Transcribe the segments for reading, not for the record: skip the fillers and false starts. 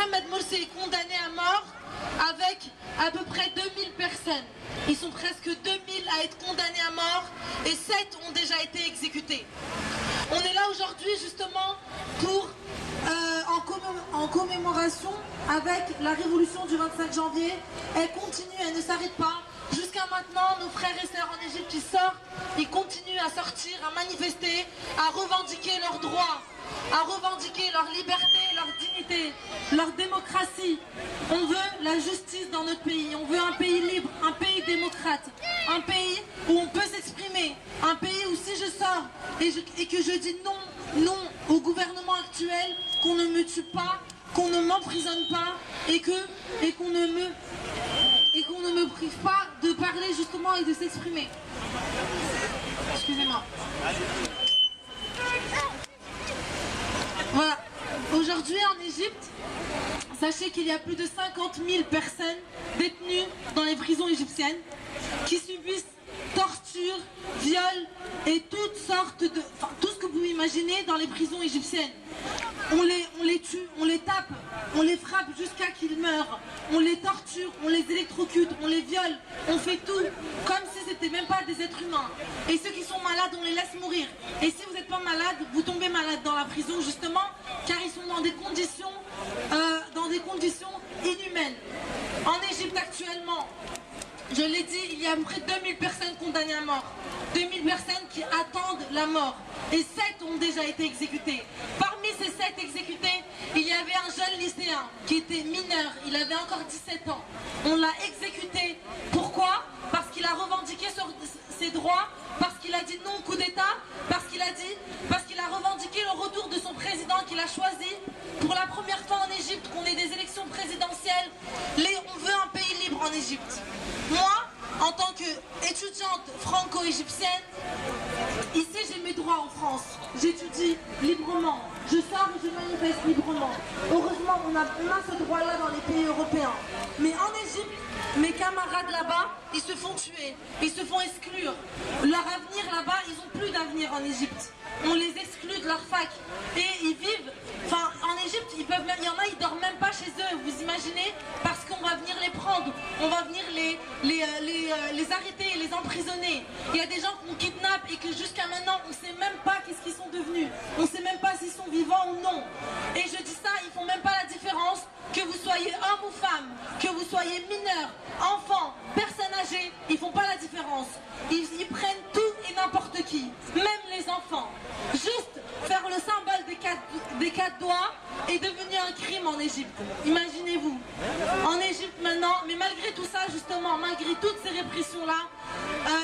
Mohamed Morsi est condamné à mort avec à peu près 2000 personnes. Ils sont presque 2000 à être condamnés à mort et 7 ont déjà été exécutés. On est là aujourd'hui justement pour, en commémoration avec la révolution du 25 janvier. Elle continue, elle ne s'arrête pas. Jusqu'à maintenant, nos frères et sœurs en Égypte, ils continuent à sortir, à manifester, à revendiquer leurs droits, à revendiquer leur liberté, leur dignité, leur démocratie. On veut la justice dans notre pays, on veut un pays libre, un pays démocrate, un pays où on peut s'exprimer, un pays où si je sors et que je dis non au gouvernement actuel, qu'on ne me tue pas, qu'on ne m'emprisonne pas et qu'on ne me prive pas de parler justement et de s'exprimer. Excusez-moi. Voilà. Aujourd'hui en Égypte, sachez qu'il y a plus de 50 000 personnes détenues dans les prisons égyptiennes qui subissent torture, viol et toutes sortes de... Enfin, tout ce que vous imaginez dans les prisons égyptiennes. On les tue, on les tape, on les frappe jusqu'à qu'ils meurent, on les torture, on les électrocute, on les viole, on fait tout comme si c'était même pas des êtres humains. Et ceux qui sont malades, on les laisse mourir. Et si vous n'êtes pas malade, vous tombez malade dans la prison justement car ils sont dans des conditions inhumaines. En Égypte actuellement, je l'ai dit, il y a près de 2000 personnes condamnées à mort. 2000 personnes qui attendent la mort. Et 7 ont déjà été exécutées. Parmi ces 7 exécutés, il y avait un jeune lycéen qui était mineur. Il avait encore 17 ans. On l'a exécuté. Pourquoi? Parce qu'il a revendiqué ses droits, parce qu'il a dit non au coup d'État, parce qu'il a revendiqué le retour de son président qu'il a choisi. Pour la première fois en Égypte, qu'on ait des élections présidentielles, on veut un pays libre en Égypte. Moi, en tant qu'étudiante franco-égyptienne, ici j'ai mes droits en France. J'étudie librement, je sors et je manifeste librement. Heureusement, on a ce droit-là dans les pays européens. Mais en Égypte, mes camarades là-bas, ils se font tuer, ils se font exclure. Leur avenir là-bas, ils n'ont plus d'avenir en Égypte. On les exclut de leur fac. Et ils vivent, enfin en Égypte, il y en a, ils dorment même pas chez eux, vous imaginez? Parce qu'on va venir les prendre, on va venir les arrêter, les emprisonner. Il y a des gens qu'on kidnappe et que jusqu'à maintenant, on ne sait même pas qu'est-ce qu'ils sont devenus. On ne sait même pas s'ils sont vivants ou non. Et je dis ça, ils font même pas la différence, que vous soyez homme ou femme, que vous soyez mineur, enfant, personne âgée, ils font pas la différence. Ils prennent tout et n'importe qui, même les enfants. Juste faire le symbole des quatre doigts est devenu un crime en Égypte. Imaginez-vous. En Égypte maintenant, mais malgré tout ça justement, malgré toutes ces répressions-là,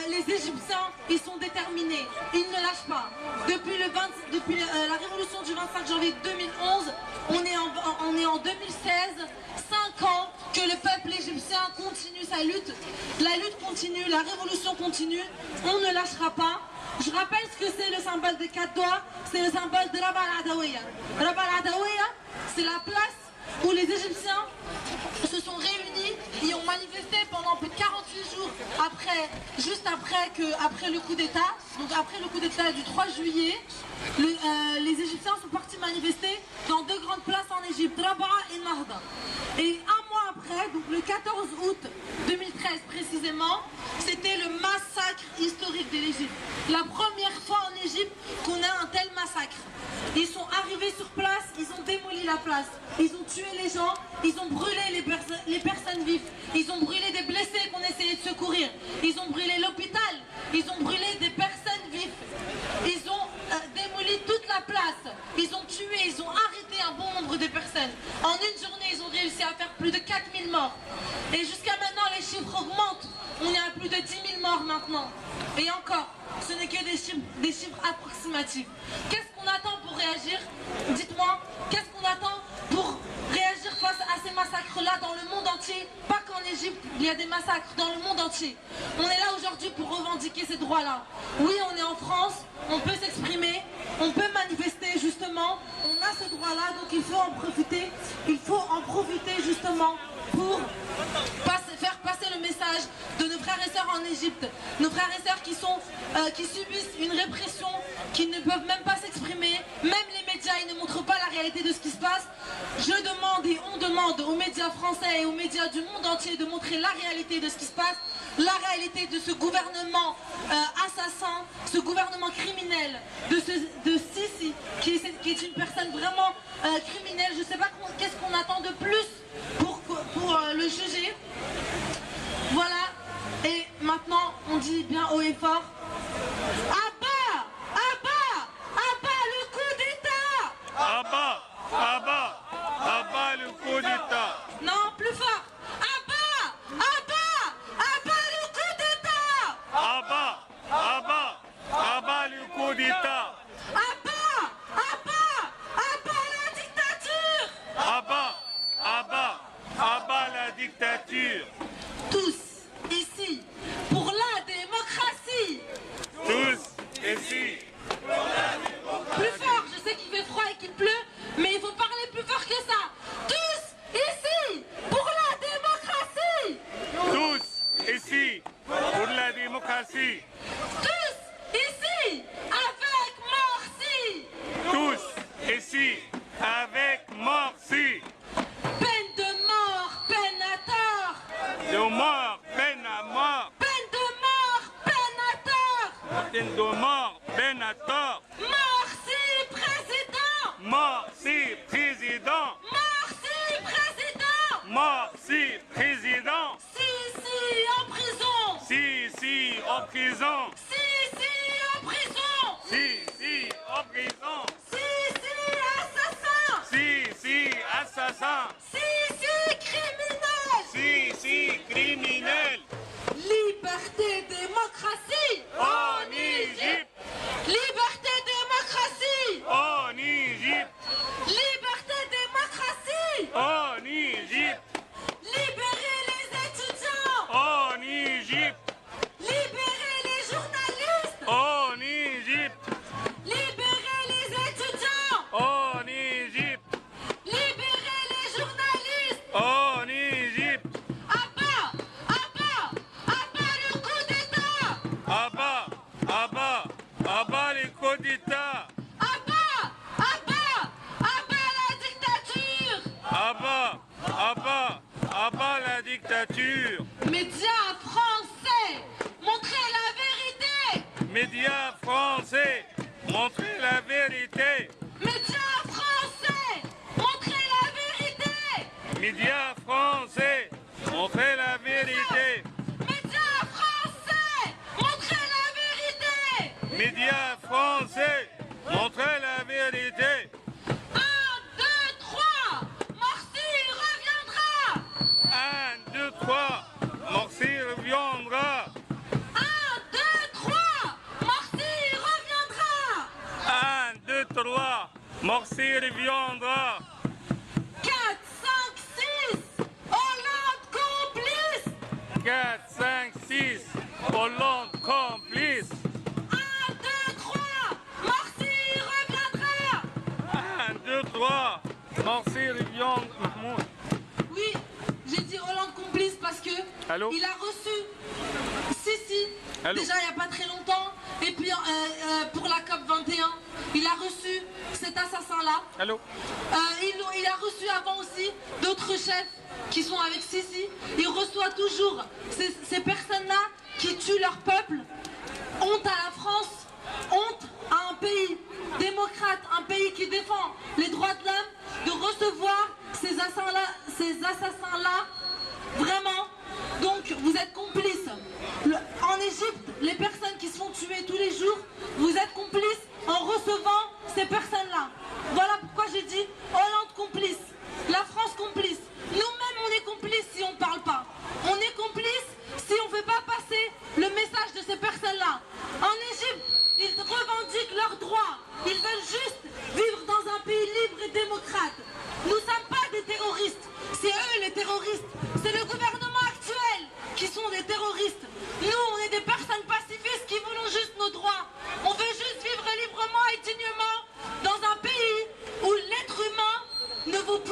les Égyptiens, ils sont déterminés. Ils ne lâchent pas. Depuis la révolution du 25 janvier 2011, on est en 2016, 5 ans que le peuple égyptien continue sa lutte. La lutte continue, la révolution continue, on ne lâchera pas. Je rappelle ce que c'est le symbole des 4 doigts, c'est le symbole de Rabaa al-Adawiya. Rabaa al-Adawiya, c'est la place où les Égyptiens se sont réunis et ont manifesté pendant plus de 48 jours juste après le coup d'État. Donc après le coup d'État du 3 juillet, les Égyptiens sont partis manifester dans 2 grandes places en Égypte, Rabaa et Nahda. Et un mois après, donc le 14 août 2013 précisément, c'était le massacre historique de l'Égypte. La première fois en Égypte qu'on a un tel massacre. Ils sont arrivés sur place, ils ont démoli la place, ils ont tué les gens, ils ont brûlé les personnes vives, ils ont brûlé des blessés qu'on essayait de secourir, ils ont brûlé l'hôpital, ils ont brûlé des personnes vives, ils ont démoli toute la place, ils ont tué, ils ont arrêté un bon nombre de personnes. En une journée, ils ont réussi à faire plus de 4000 morts. Et jusqu'à maintenant, les chiffres augmentent. On est à plus de 10 000 morts maintenant. Et encore, ce n'est que des chiffres approximatifs. Qu'est-ce qu'on attend pour réagir? Dites-moi, qu'est-ce qu'on attend pour réagir face à ces massacres-là dans le monde entier? Pas qu'en Égypte, il y a des massacres dans le monde entier. On est là aujourd'hui pour revendiquer ces droits-là. Oui, on est en France, on peut s'exprimer, on peut manifester justement, on a ce droit-là, donc il faut en profiter. Il faut en profiter justement pour faire passer le message de nos frères et sœurs en Égypte, nos frères et sœurs qui subissent une répression, qui ne peuvent même pas s'exprimer, même les médias, ils ne montrent pas la réalité de ce qui se passe. Je demande et on demande médias français et aux médias du monde entier de montrer la réalité de ce qui se passe, la réalité de ce gouvernement assassin, ce gouvernement criminel, de Sisi, qui est une personne vraiment criminelle. Je ne sais pas qu'est-ce qu'on attend de plus pour le juger. Voilà, et maintenant on dit bien haut et fort, à bas, à bas, à bas le coup d'État. À bas, à bas, à bas le coup d'État. Non, plus fort. À bas, à bas, à bas le coup d'État. À bas, à bas, à bas le coup d'État. À bas, à bas, à bas la dictature. À bas, à bas, à bas la dictature. Tous ici pour la démocratie. Tous ici. Plus fort, je sais qu'il fait froid et qu'il pleut, mais il faut parler plus fort que ça. Tous ici pour la démocratie. Tous ici pour la démocratie. Tous ici avec Morsi. Tous ici avec Morsi. Peine de mort, peine à tort. De mort, peine à mort. Peine de mort, peine à tort. Peine de mort, peine à tort. Morsi président. Morsi président. Morsi président. Morsi président. Sisi en prison. Si en prison. Sisi en prison. Si en prison. Sisi assassin. Si assassin. Sisi criminel. Si criminel. Liberté, démocratie. En Égypte. Liberté, démocratie. En Égypte. Liberté, démocratie. En Égypte. Libérer les étudiants. En Égypte. Libérer les journalistes. En Égypte. Libérer les étudiants. En Égypte. Libérer les journalistes. En Égypte. À bas, à bas, à bas le coup d'État. À bas, à bas, à bas les coups d'État. À bas, à bas, à bas la dictature. À bas, à bas, à bas la dictature. Médias français, montrez la vérité. Médias français, montrez la vérité. Médias français, montrez la vérité. Médias français, montrez la vérité. Médias français, montrez la vérité. Médias français, montrez la vérité. 1, 2, 3, Morsi reviendra. 1, 2, 3, Morsi reviendra. 1, 2, 3, Morsi reviendra. 1, 2, 3, Morsi reviendra. 4, 5, 6, Hollande complice. 4, 5, 6, Hollande complice. 1, 2, 3, Morsi reviendra. 1, 2, 3, Morsi reviendra. Mahmoud. Oui, j'ai dit Hollande complice parce que Allô? il a reçu Sisi Allô? déjà il n'y a pas très longtemps, et puis pour la COP 21, il a reçu cet assassin-là. Allô? Il a reçu avant aussi d'autres chefs qui sont avec Sisi. Il reçoit toujours ces personnes-là qui tuent leur peuple. Honte à la France, honte à un pays démocrate, un pays qui défend les droits de l'homme, de recevoir ces assassins-là, vraiment. Donc vous êtes complices. En Égypte, les personnes qui se font tuer tous les jours, vous êtes complices en recevant ces personnes-là. Voilà pourquoi j'ai dit Hollande complice, la France complice. Nous-mêmes on est complices si on ne parle pas. On est complices si on ne fait pas passer le message de ces personnes-là. En Égypte, ils revendiquent leurs droits. Ils veulent juste vivre dans un pays libre et démocrate. Nous ne sommes pas des terroristes. C'est eux les terroristes. C'est le gouvernement actuel qui sont des terroristes. Nous, on est des personnes pacifistes qui voulons juste nos droits. On veut juste vivre librement et dignement dans un pays où l'être humain ne vaut plus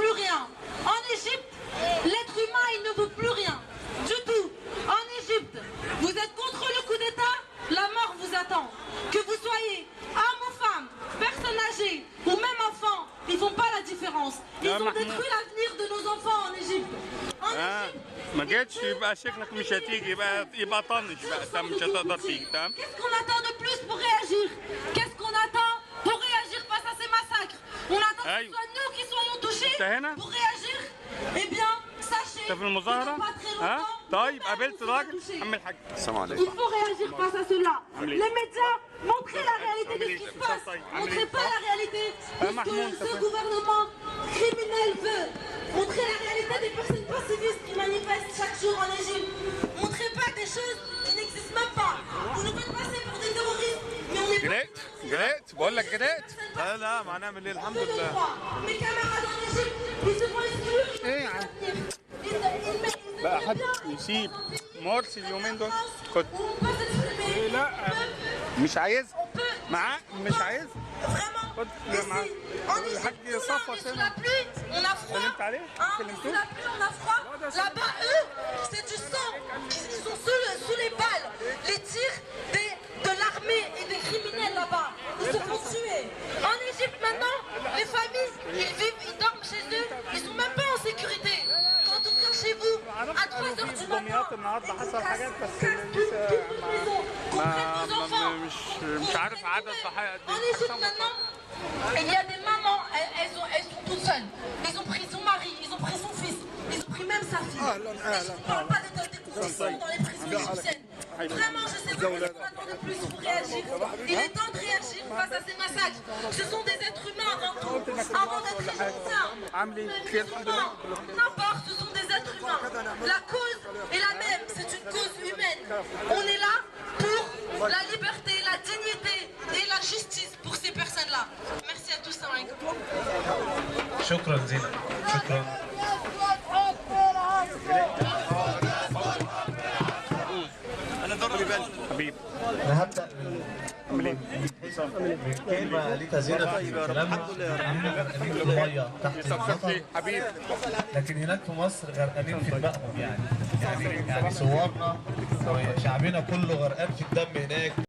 ما جيتش يبقى شكلك مش هتيجي، يبقى طنش بقى، انت مش هتقدر تيجي. تمام. Qu'est-ce qu'on attend de plus pour réagir? Qu'est-ce qu'on attend pour réagir face à ces massacres? On attend que ce soit nous qui soyons touchés pour réagir? Eh bien, sachez انت في المظاهرة؟ ها؟ طيب قابلت راجل؟ عم الحاج. السلام عليكم. Il faut réagir face à cela. Les médias, montrez la réalité de ce qui se passe. Montrez pas la réalité de ce que ce gouvernement criminel veut. Montrez la réalité des personnes pacifiques qui manifestent chaque jour en Égypte. Montrez pas des choses qui n'existent même pas. Vous nous faites passer pour des terroristes, mais on n'est pas... جريت بقول لك جريت. لا ما هنعمل ايه الحمد لله. Mes camarades en Égypte, ils se font exclure. ايه يا عم؟ بقى حد يسيب مرسي اليومين دول؟ خد. إيه لا مش عايز معاه، مش عايز. خد معاه الحاج صفوة سنة. كلمت عليه؟ كلمتوه؟ Là-bas, eux, c'est du sang. Ils sont sous les balles. Les tirs de l'armée et des criminels là-bas. Ils se font tuer. En Égypte maintenant, les familles, ils vivent, ils dorment chez eux. Ils sont même pas en sécurité. Quand on vient chez vous, à 3h du matin, مش عارف عدد ضحايا قد En Égypte maintenant, il y a des mamans, elles sont toutes seules. Ils ont pris son mari, ils ont pris son fils, ils ont pris même sa fille. Et je ne parle pas des conditions dans les prisons égyptiennes. Vraiment, je sais pas ce qu'on attend de plus pour réagir. Il est temps de réagir face à ces massacres. Ce sont des êtres humains avant tout, avant d'être égyptiens. N'importe, ce sont des êtres humains. La cause est la même, c'est une cause humaine. On est là pour la liberté, la dignité et la justice pour ces personnes-là. Merci à tous. شكرا زينب، شكرا. انا ضربي بالي حبيبي. انا هبدا كلمه قالتها زينب في كلامها اننا غرقانين في الميه تحت المطر، حبيبي. لكن هناك في مصر غرقانين في المأمن. يعني صورنا وشعبنا كله غرقان في الدم هناك.